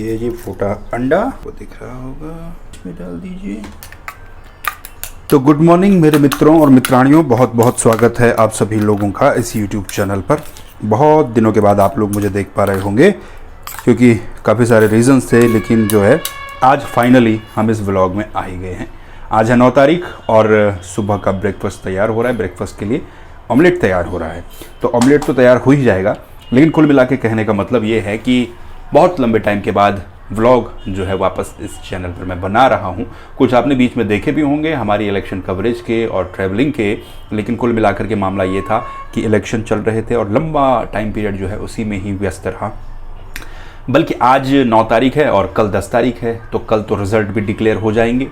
ये जी फूटा अंडा वो दिख रहा होगा, इसमें डाल दीजिए। तो गुड मॉर्निंग मेरे मित्रों और मित्राणियों, बहुत बहुत स्वागत है आप सभी लोगों का इस YouTube चैनल पर। बहुत दिनों के बाद आप लोग मुझे देख पा रहे होंगे क्योंकि काफ़ी सारे रीजंस थे, लेकिन जो है आज फाइनली हम इस व्लॉग में आ ही गए हैं। आज है 9 तारीख और सुबह का ब्रेकफास्ट तैयार हो रहा है। ब्रेकफास्ट के लिए ऑमलेट तैयार हो रहा है। तो ऑमलेट तो तैयार हो ही जाएगा, लेकिन कुल मिला के कहने का मतलब ये है कि बहुत लंबे टाइम के बाद व्लॉग जो है वापस इस चैनल पर मैं बना रहा हूँ। कुछ आपने बीच में देखे भी होंगे हमारी इलेक्शन कवरेज के और ट्रैवलिंग के, लेकिन कुल मिलाकर के मामला ये था कि इलेक्शन चल रहे थे और लंबा टाइम पीरियड जो है उसी में ही व्यस्त रहा। बल्कि आज 9 तारीख है और कल 10 तारीख है, तो कल तो रिज़ल्ट भी डिक्लेयर हो जाएंगे।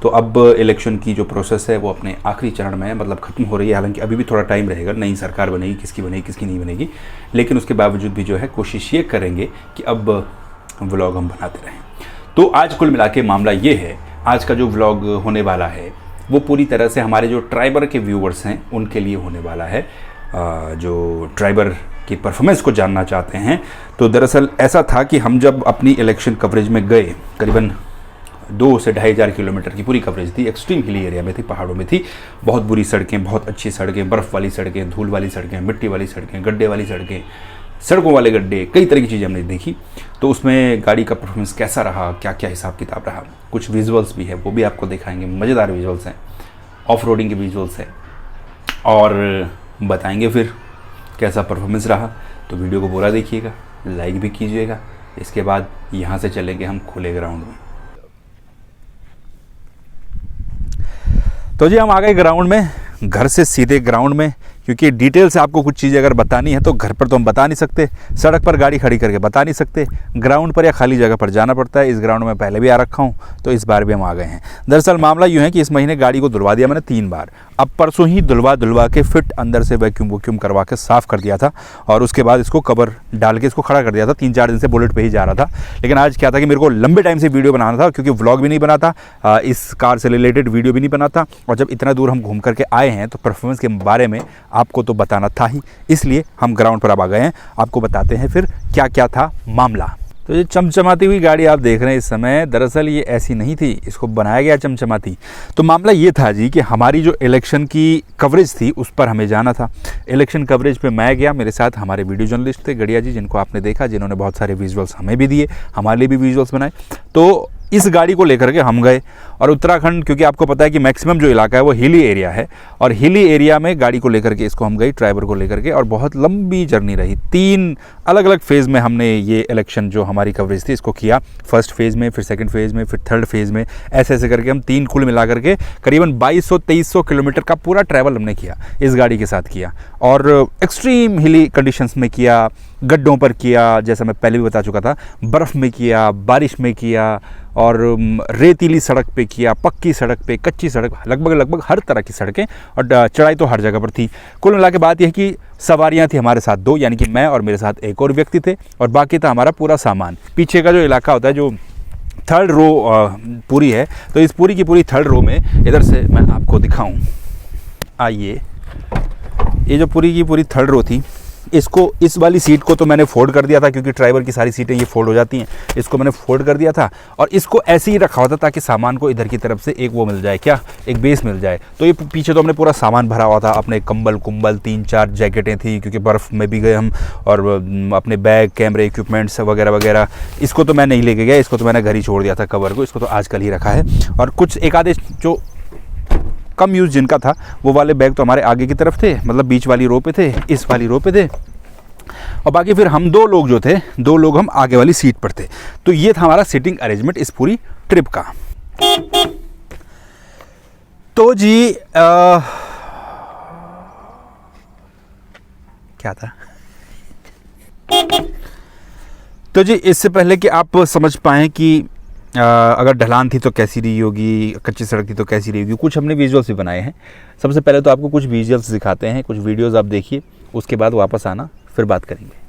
तो अब इलेक्शन की जो प्रोसेस है वो अपने आखिरी चरण में है, मतलब ख़त्म हो रही है। हालांकि अभी भी थोड़ा टाइम रहेगा, नई सरकार बनेगी, किसकी बनेगी किसकी नहीं बनेगी, लेकिन उसके बावजूद भी जो है कोशिश ये करेंगे कि अब व्लॉग हम बनाते रहें। तो आज कुल मिला के मामला ये है, आज का जो व्लॉग होने वाला है वो पूरी तरह से हमारे जो ट्राइबर के व्यूवर्स हैं उनके लिए होने वाला है। जो ट्राइबर की परफॉर्मेंस को जानना चाहते हैं, तो दरअसल ऐसा था कि हम जब अपनी इलेक्शन कवरेज में गए, करीबन 2 से 2,500 किलोमीटर की पूरी कवरेज थी। एक्सट्रीम हिली एरिया में थी, पहाड़ों में थी। बहुत बुरी सड़कें, बहुत अच्छी सड़कें, बर्फ़ वाली सड़कें, धूल वाली सड़कें, मिट्टी वाली सड़कें, गड्ढे वाली सड़कें, सड़कों वाले गड्ढे, कई तरह की चीज़ें हमने देखी। तो उसमें गाड़ी का परफॉर्मेंस कैसा रहा, क्या क्या हिसाब किताब रहा, कुछ विजुअल्स भी है वो भी आपको दिखाएंगे। मज़ेदार विजुअल्स हैं, ऑफ रोडिंग के विजुअल्स हैं, और बताएंगे फिर कैसा परफॉर्मेंस रहा। तो वीडियो को पूरा देखिएगा, लाइक भी कीजिएगा। इसके बाद यहाँ से चलेंगे हम खुले ग्राउंड में। तो जी हम आ गए ग्राउंड में, घर से सीधे ग्राउंड में, क्योंकि डिटेल से आपको कुछ चीज़ें अगर बतानी है तो घर पर तो हम बता नहीं सकते, सड़क पर गाड़ी खड़ी करके बता नहीं सकते, ग्राउंड पर या खाली जगह पर जाना पड़ता है। इस ग्राउंड में पहले भी आ रखा हूँ, तो इस बार भी हम आ गए हैं। दरअसल मामला यूँ है कि इस महीने गाड़ी को धुलवा दिया मैंने 3 बार। अब परसों ही धुलवा के फिट अंदर से वैक्यूम करवा के साफ़ कर दिया था, और उसके बाद इसको कवर डाल के इसको खड़ा कर दिया था। 3-4 दिन से बुलेट पे ही जा रहा था। लेकिन आज क्या था कि मेरे को लंबे टाइम से वीडियो बनाना था, क्योंकि व्लॉग भी नहीं बना था, इस कार से रिलेटेड वीडियो भी नहीं बना था, और जब इतना दूर हम घूम करके आए हैं तो परफॉर्मेंस के बारे में आपको तो बताना था ही, इसलिए हम ग्राउंड पर अब आ गए हैं। आपको बताते हैं फिर क्या क्या था मामला। तो ये चमचमाती हुई गाड़ी आप देख रहे हैं इस समय, दरअसल ये ऐसी नहीं थी, इसको बनाया गया चमचमाती। तो मामला ये था जी कि हमारी जो इलेक्शन की कवरेज थी उस पर हमें जाना था। इलेक्शन कवरेज पे मैं गया, मेरे साथ हमारे वीडियो जर्नलिस्ट थे गढ़िया जी, जिनको आपने देखा, जिन्होंने बहुत सारे विजुअल्स हमें भी दिए, हमारे लिए भी विजुअल्स बनाए। तो इस गाड़ी को लेकर के हम गए, और उत्तराखंड, क्योंकि आपको पता है कि मैक्सिमम जो इलाका है वो हिली एरिया है, और हिली एरिया में गाड़ी को लेकर के इसको हम गए, ड्राइवर को लेकर के, और बहुत लंबी जर्नी रही। 3 अलग अलग फेज़ में हमने ये इलेक्शन जो हमारी कवरेज थी इसको किया। फर्स्ट फेज़ में, फिर सेकंड फेज़ में, फिर थर्ड फेज़ में, ऐसे ऐसे करके हम 3 कुल मिला करके करीबन 2200-2300 किलोमीटर का पूरा ट्रैवल हमने किया, इस गाड़ी के साथ किया। और एक्सट्रीम हिली कंडीशंस में किया, गड्ढों पर किया, जैसा मैं पहले भी बता चुका था, बर्फ़ में किया, बारिश में किया, और रेतीली सड़क पे किया, पक्की सड़क पे, कच्ची सड़क, लगभग हर तरह की सड़कें, और चढ़ाई तो हर जगह पर थी। कुल मिला के बात यह है कि सवारियां थी हमारे साथ 2, यानी कि मैं और मेरे साथ एक और व्यक्ति थे, और बाकी था हमारा पूरा सामान। पीछे का जो इलाका होता है, जो थर्ड रो पूरी है, तो इस पूरी की पूरी थर्ड रो में, इधर से मैं आपको दिखाऊं, आइए, ये जो पूरी की पूरी थर्ड रो थी, इसको, इस वाली सीट को तो मैंने फोल्ड कर दिया था, क्योंकि ड्राइवर की सारी सीटें ये फोल्ड हो जाती हैं। इसको मैंने फोल्ड कर दिया था, और इसको ऐसे ही रखा होता ताकि सामान को इधर की तरफ से एक वो मिल जाए, क्या, एक बेस मिल जाए। तो ये पीछे तो हमने पूरा सामान भरा हुआ था, अपने कंबल 3-4 जैकेटें थी, क्योंकि बर्फ़ में भी गए हम, और अपने बैग, कैमरे, इक्विपमेंट्स वगैरह वगैरह। इसको तो मैं नहीं लेके गया, इसको तो मैंने घर ही छोड़ दिया था, कवर को, इसको तो आजकल ही रखा है। और कुछ एक आधे जो कम यूज़ जिनका था, वो वाले बैग तो हमारे आगे की तरफ थे, मतलब बीच वाली रो पे थे, इस वाली रो पे थे, और बाकी फिर हम 2 लोग जो थे, 2 लोग हम आगे वाली सीट पर थे। तो ये था हमारा सीटिंग अरेंजमेंट इस पूरी ट्रिप का। तो जी क्या था, तो जी इससे पहले कि आप समझ पाएँ कि अगर ढलान थी तो कैसी रही होगी, कच्ची सड़क थी तो कैसी रही होगी, कुछ हमने विजुअल्स भी बनाए हैं। सबसे पहले तो आपको कुछ विजुअल्स दिखाते हैं, कुछ वीडियोस आप देखिए, उसके बाद वापस आना, फिर बात करेंगे।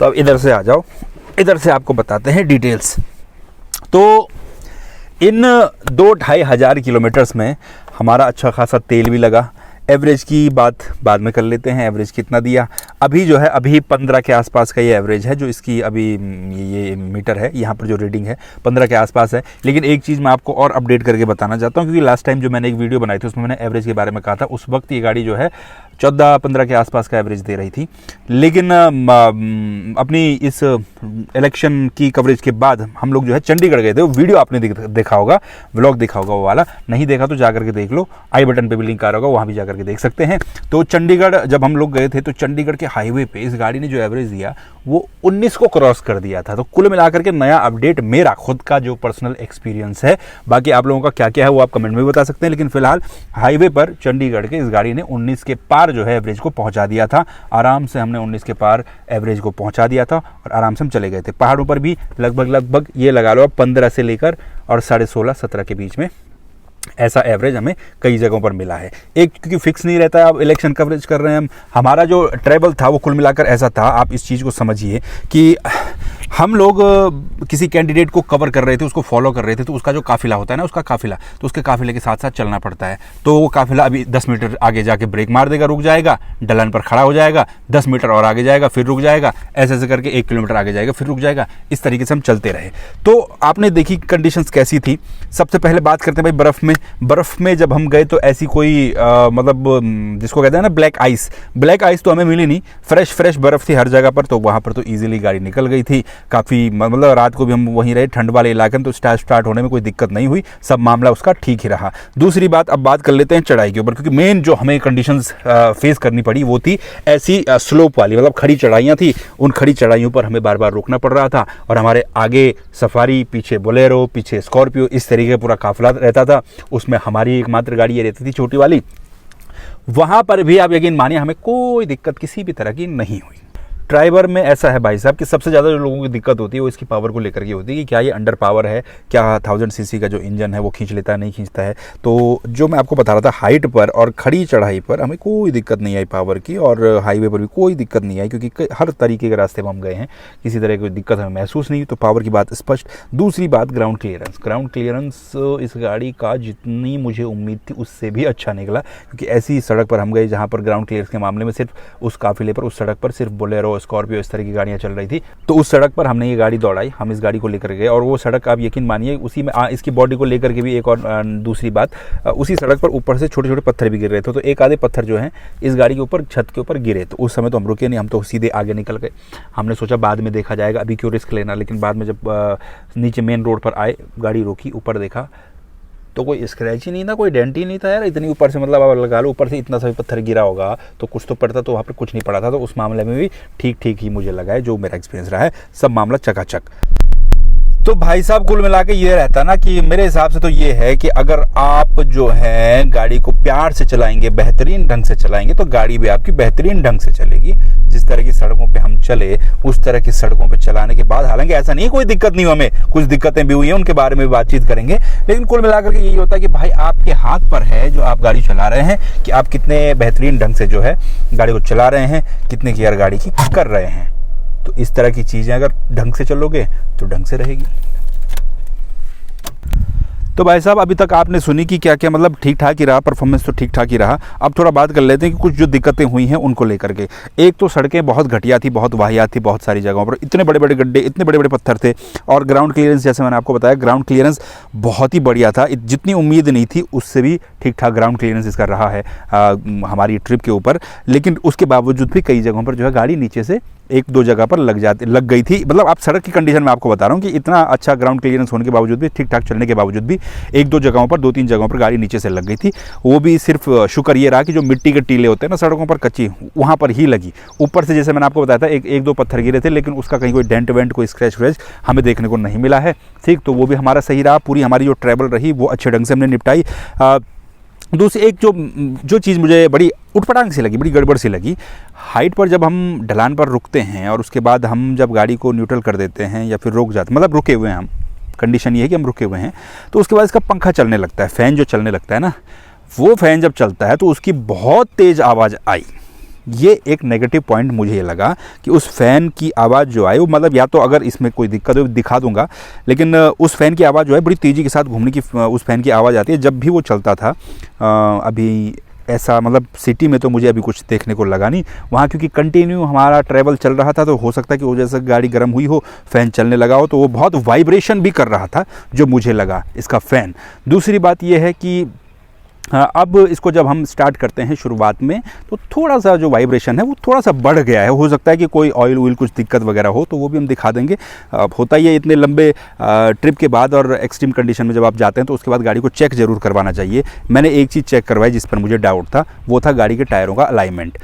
तो अब इधर से आ जाओ, इधर से आपको बताते हैं डिटेल्स। तो इन 2-2.5 किलोमीटर्स में हमारा अच्छा खासा तेल भी लगा। एवरेज की बात बाद में कर लेते हैं, एवरेज कितना दिया। अभी जो है अभी 15 के आसपास का ये एवरेज है जो इसकी अभी ये मीटर है, यहाँ पर जो रीडिंग है 15 के आसपास है। लेकिन एक चीज़ मैं आपको और अपडेट करके बताना चाहता हूँ, क्योंकि लास्ट टाइम जो मैंने एक वीडियो बनाई थी उसमें मैंने एवरेज के बारे में कहा था। उस वक्त ये गाड़ी जो है 14-15 के आसपास का एवरेज दे रही थी। लेकिन अपनी इस इलेक्शन की कवरेज के बाद हम लोग जो है चंडीगढ़ गए थे। वो वीडियो आपने देखा होगा, व्लॉग देखा होगा, वो वाला नहीं देखा तो जाकर के देख लो, आई बटन पे भी लिंक आ रहा होगा, वहाँ भी जाकर के देख सकते हैं। तो चंडीगढ़ जब हम लोग गए थे तो चंडीगढ़ के हाईवे पे इस गाड़ी ने जो एवरेज दिया वो 19 को क्रॉस कर दिया था। तो कुल मिलाकर के नया अपडेट मेरा खुद का जो पर्सनल एक्सपीरियंस है, बाकी आप लोगों का क्या क्या है वो आप कमेंट में भी बता सकते हैं। लेकिन फिलहाल हाईवे पर चंडीगढ़ के इस गाड़ी ने 19 के पार जो है एवरेज को पहुंचा दिया था। आराम से हमने 19 के पार एवरेज को पहुंचा दिया था और आराम से हम चले गए थे। पहाड़ों पर भी लगभग ये लगा लो 15 से लेकर और 16.5-17 के बीच में ऐसा एवरेज हमें कई जगहों पर मिला है। एक क्योंकि फिक्स नहीं रहता है, अब इलेक्शन कवरेज कर रहे हैं हम, हमारा जो ट्रैवल था वो कुल मिलाकर ऐसा था। आप इस चीज़ को समझिए कि हम लोग किसी कैंडिडेट को कवर कर रहे थे, उसको फॉलो कर रहे थे, तो उसका जो काफिला होता है ना, उसका काफिला, तो उसके काफिले के साथ साथ चलना पड़ता है। तो वो काफिला अभी 10 मीटर आगे जाके ब्रेक मार देगा, रुक जाएगा, ढलान पर खड़ा हो जाएगा, 10 मीटर और आगे जाएगा, फिर रुक जाएगा, ऐसे ऐसे करके 1 किलोमीटर आगे जाएगा, फिर रुक जाएगा। इस तरीके से हम चलते रहे। तो आपने देखी कंडीशंस कैसी थी। सबसे पहले बात करते हैं भाई बर्फ़ में जब हम गए तो ऐसी कोई मतलब जिसको कहते हैं ना ब्लैक आइस तो हमें मिली नहीं। फ्रेश बर्फ़ थी हर जगह पर, तो वहाँ पर तो ईजिली गाड़ी निकल गई थी। काफ़ी मतलब रात को भी हम वहीं रहे, ठंड वाले इलाके में, तो स्टार्ट होने में कोई दिक्कत नहीं हुई, सब मामला उसका ठीक ही रहा। दूसरी बात, अब बात कर लेते हैं चढ़ाई के ऊपर, क्योंकि मेन जो हमें कंडीशंस फेस करनी पड़ी वो थी ऐसी स्लोप वाली, मतलब खड़ी चढ़ाइयाँ थी। उन खड़ी चढ़ाइयों पर हमें बार बार रुकना पड़ रहा था और हमारे आगे सफारी, पीछे बोलेरो, पीछे स्कॉर्पियो, इस तरीके का पूरा काफिला रहता था। उसमें हमारी एकमात्र गाड़ी ये रहती थी छोटी वाली। वहाँ पर भी आप यकीन मानिए हमें कोई दिक्कत किसी भी तरह की नहीं हुई। ड्राइवर में ऐसा है भाई साहब कि सबसे ज़्यादा जो लोगों की दिक्कत होती है वो इसकी पावर को लेकर के होती है कि क्या ये अंडर पावर है, क्या 1000 सीसी का जो इंजन है वो खींच लेता है, नहीं खींचता है। तो जो मैं आपको बता रहा था, हाइट पर और खड़ी चढ़ाई पर हमें कोई दिक्कत नहीं आई पावर की, और हाईवे पर भी कोई दिक्कत नहीं आई, क्योंकि हर तरीके के रास्ते में हम गए हैं, किसी तरह की दिक्कत हमें महसूस नहीं। तो पावर की बात स्पष्ट। दूसरी बात, ग्राउंड क्लियरेंस इस गाड़ी का जितनी मुझे उम्मीद थी उससे भी अच्छा निकला, क्योंकि ऐसी सड़क पर हम गए जहाँ पर ग्राउंड क्लियरेंस के मामले में सिर्फ उस काफिले पर, उस सड़क पर सिर्फ बोलेरो, स्कॉर्पियो, इस तरह की गाड़ियां चल रही थी। तो उस सड़क पर हमने ये गाड़ी दौड़ाई, हम इस गाड़ी को लेकर गए, और वो सड़क आप यकीन मानिए उसी में इसकी बॉडी को लेकर के भी एक और दूसरी बात, उसी सड़क पर ऊपर से छोटे छोटे पत्थर भी गिर रहे थे। तो एक आधे पत्थर जो हैं इस गाड़ी के ऊपर, छत के ऊपर गिरे। तो उस समय तो हम रुके नहीं, हम तो सीधे आगे निकल गए। हमने सोचा बाद में देखा जाएगा, अभी क्यों रिस्क लेना। लेकिन बाद में जब नीचे मेन रोड पर आए, गाड़ी रोकी, ऊपर देखा तो कोई स्क्रैच ही नहीं था, कोई डेंट ही नहीं था यार। इतनी ऊपर से, मतलब आप लगा लो ऊपर से इतना सा भी पत्थर गिरा होगा तो कुछ तो पड़ता, तो वहाँ पर कुछ नहीं पड़ा था। तो उस मामले में भी ठीक ही मुझे लगा है, जो मेरा एक्सपीरियंस रहा है, सब मामला चकाचक। तो भाई साहब कुल मिला के ये रहता ना कि मेरे हिसाब से तो ये है कि अगर आप जो है गाड़ी को प्यार से चलाएंगे, बेहतरीन ढंग से चलाएंगे, तो गाड़ी भी आपकी बेहतरीन ढंग से चलेगी। जिस तरह की सड़कों पे हम चले, उस तरह की सड़कों पे चलाने के बाद, हालांकि ऐसा नहीं कोई दिक्कत नहीं, हमें कुछ दिक्कतें भी हुई हैं, उनके बारे में बातचीत करेंगे। लेकिन कुल मिलाकर के यही होता है कि भाई आपके हाथ पर है जो आप गाड़ी चला रहे हैं, कि आप कितने बेहतरीन ढंग से जो है गाड़ी को चला रहे हैं, कितने केयर गाड़ी की कर रहे हैं। तो इस तरह की चीज़ें अगर ढंग से चलोगे तो ढंग से रहेगी। तो भाई साहब अभी तक आपने सुनी कि क्या क्या, मतलब ठीक ठाक ही रहा, परफॉर्मेंस तो ठीक ठाक ही रहा। अब थोड़ा बात कर लेते हैं कि कुछ जो दिक्कतें हुई हैं उनको लेकर के। एक तो सड़कें बहुत घटिया थी, बहुत वाहियात थी, बहुत सारी जगहों पर इतने बड़े बड़े गड्ढे, इतने बड़े बड़े पत्थर थे। और ग्राउंड क्लियरेंस, जैसे मैंने आपको बताया, ग्राउंड क्लियरेंस बहुत ही बढ़िया था, जितनी उम्मीद नहीं थी उससे भी ठीक ठाक ग्राउंड क्लियरेंस इसका रहा है हमारी ट्रिप के ऊपर। लेकिन उसके बावजूद भी कई जगहों पर जो है गाड़ी नीचे से 1-2 जगह पर लग गई थी। मतलब आप सड़क की कंडीशन में आपको बता रहा हूँ कि इतना अच्छा ग्राउंड क्लियरेंस होने के बावजूद भी, ठीक ठाक चलने के बावजूद भी 1-2 जगहों पर, 2-3 जगहों पर गाड़ी नीचे से लग गई थी। वो भी सिर्फ शुक्र ये रहा कि जो मिट्टी के टीले होते हैं ना सड़कों पर कच्ची, वहाँ पर ही लगी। ऊपर से जैसे मैंने आपको बताया था 1-2 पत्थर गिरे थे, लेकिन उसका कहीं कोई डेंट वेंट, कोई स्क्रैच व्रैच हमें देखने को नहीं मिला है। ठीक, तो वो भी हमारा सही रहा। पूरी हमारी जो ट्रैवल रही वो अच्छे ढंग से हमने निपटाई। दूसरी एक जो चीज़ मुझे बड़ी उटपटांग सी लगी, बड़ी गड़बड़ सी लगी, हाइट पर जब हम ढलान पर रुकते हैं और उसके बाद हम जब गाड़ी को न्यूट्रल कर देते हैं या फिर रुक जाते, मतलब रुके हुए हैं हम, कंडीशन ये है कि हम रुके हुए हैं, तो उसके बाद इसका पंखा चलने लगता है, फ़ैन जो चलने लगता है ना, वो फ़ैन जब चलता है तो उसकी बहुत तेज़ आवाज़ आई। ये एक नेगेटिव पॉइंट मुझे लगा कि उस फ़ैन की आवाज़ जो आई वो मतलब, या तो अगर इसमें कोई दिक्कत हो दिखा दूंगा, लेकिन उस फ़ैन की आवाज़ जो है बड़ी तेज़ी के साथ घूमने की उस फ़ैन की आवाज़ आती है जब भी वो चलता था। अभी ऐसा मतलब सिटी में तो मुझे अभी कुछ देखने को लगा नहीं, वहाँ क्योंकि कंटिन्यू हमारा ट्रैवल चल रहा था, तो हो सकता है कि वो जैसे गाड़ी गर्म हुई हो, फ़ैन चलने लगा हो, तो वो बहुत वाइब्रेशन भी कर रहा था जो मुझे लगा इसका फ़ैन। दूसरी बात ये है कि अब इसको जब हम स्टार्ट करते हैं शुरुआत में, तो थोड़ा सा जो वाइब्रेशन है वो थोड़ा सा बढ़ गया है। हो सकता है कि कोई ऑयल कुछ दिक्कत वगैरह हो, तो वो भी हम दिखा देंगे। होता ही है इतने लंबे ट्रिप के बाद और एक्सट्रीम कंडीशन में जब आप जाते हैं तो उसके बाद गाड़ी को चेक ज़रूर करवाना चाहिए। मैंने एक चीज़ चेक करवाई जिस पर मुझे डाउट था, वो था गाड़ी के टायरों का अलाइनमेंट।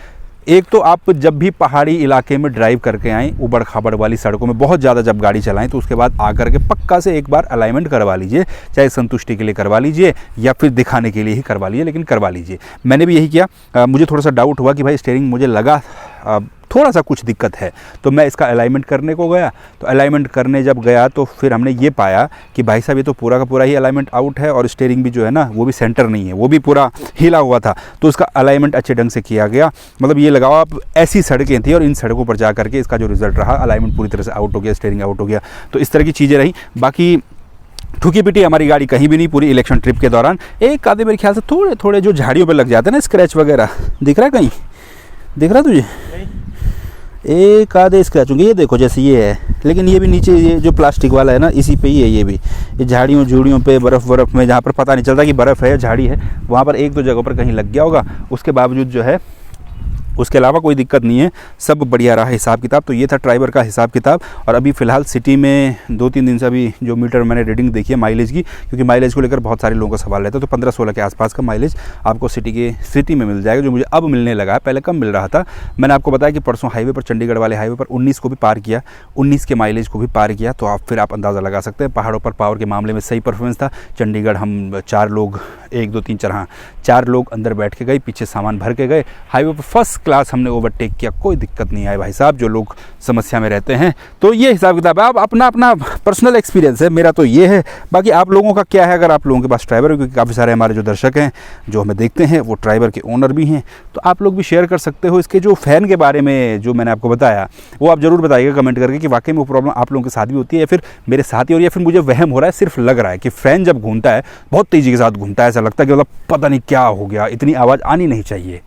एक तो आप जब भी पहाड़ी इलाके में ड्राइव करके आएँ, ऊबड़ खाबड़ वाली सड़कों में बहुत ज़्यादा जब गाड़ी चलाएं, तो उसके बाद आकर के पक्का से एक बार अलाइनमेंट करवा लीजिए, चाहे संतुष्टि के लिए करवा लीजिए या फिर दिखाने के लिए ही करवा लीजिए, लेकिन करवा लीजिए। मैंने भी यही किया। मुझे थोड़ा सा डाउट हुआ कि भाई स्टीयरिंग, मुझे लगा थोड़ा सा कुछ दिक्कत है, तो मैं इसका अलाइनमेंट करने को गया। तो अलाइनमेंट करने जब गया तो फिर हमने ये पाया कि भाई साहब ये तो पूरा का पूरा ही अलाइनमेंट आउट है, और स्टीयरिंग भी जो है ना वो भी सेंटर नहीं है, वो भी पूरा हिला हुआ था। तो उसका अलाइनमेंट अच्छे ढंग से किया गया। मतलब ये लगाओ आप, ऐसी सड़कें थी और इन सड़कों पर जा करके इसका जो रिज़ल्ट रहा, अलाइनमेंट पूरी तरह से आउट हो गया, स्टीयरिंग आउट हो गया। तो इस तरह की चीज़ें रही। बाकी ठुकी पिटी हमारी गाड़ी कहीं भी नहीं पूरी इलेक्शन ट्रिप के दौरान। एक आधे मेरे ख्याल से थोड़े थोड़े जो झाड़ियों पर लग जाते हैं ना स्क्रैच वगैरह, दिख रहा है कहीं? दिख रहा तुझे? एक आधे स्क्रैच होंगे, ये देखो जैसे ये है, लेकिन ये भी नीचे ये जो प्लास्टिक वाला है ना इसी पे ही है। ये भी ये झाड़ियों झूड़ियों पे बर्फ़ में जहाँ पर पता नहीं चलता कि बर्फ़ है या झाड़ी है, वहाँ पर एक दो जगहों पर कहीं लग गया होगा। उसके बावजूद जो है उसके अलावा कोई दिक्कत नहीं है, सब बढ़िया रहा हिसाब किताब। तो ये था ड्राइवर का हिसाब किताब। और अभी फ़िलहाल सिटी में 2-3 दिन से अभी जो मीटर मैंने रीडिंग देखी है माइलेज की, क्योंकि माइलेज को लेकर बहुत सारे लोगों का सवाल रहता है, तो 15-16 के आसपास का माइलेज आपको सिटी में मिल जाएगा, जो मुझे अब मिलने लगा है, पहले कम मिल रहा था। मैंने आपको बताया कि परसों हाईवे पर, चंडीगढ़ वाले हाईवे पर 19 को भी पार किया, 19 के माइलेज को भी पार किया। तो आप अंदाज़ा लगा सकते हैं पहाड़ों पर पावर के मामले में सही परफॉर्मेंस था। चंडीगढ़ हम 4 लोग, 1 2 3 4 हाँ 4 लोग अंदर बैठ के गए, पीछे सामान भर के गए। हाईवे पर फर्स्ट क्लास हमने ओवरटेक किया, कोई दिक्कत नहीं आई भाई साहब, जो लोग समस्या में रहते हैं। तो ये हिसाब किताब है। अब अपना अपना पर्सनल एक्सपीरियंस है, मेरा तो ये है। बाकी आप लोगों का क्या है? अगर आप लोगों के पास ड्राइवर है, क्योंकि काफ़ी सारे हमारे जो दर्शक हैं जो हमें देखते हैं वो ड्राइवर के ओनर भी हैं, तो आप लोग भी शेयर कर सकते हो। इसके जो फ़ैन के बारे में जो मैंने आपको बताया वो आप ज़रूर बताइएगा कमेंट करके कि वाकई में वो प्रॉब्लम आप लोगों के साथ भी होती है या फिर मेरे साथ ही, और या फिर मुझे वहम हो रहा है, सिर्फ लग रहा है कि फ़ैन जब घूमता है बहुत तेज़ी के साथ घूमता है, ऐसा लगता है कि मतलब पता नहीं क्या हो गया, इतनी आवाज़ आनी नहीं चाहिए।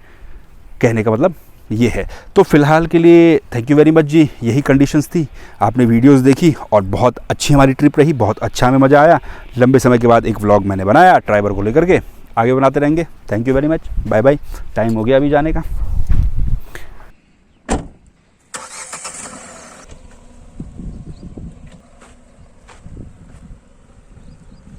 कहने का मतलब ये है। तो फ़िलहाल के लिए थैंक यू वेरी मच जी, यही कंडीशंस थी। आपने वीडियोस देखी और बहुत अच्छी हमारी ट्रिप रही, बहुत अच्छा हमें मज़ा आया। लंबे समय के बाद एक व्लॉग मैंने बनाया ड्राइवर को लेकर के, आगे बनाते रहेंगे। Thank you very much, bye bye. Time हो गया अभी जाने का।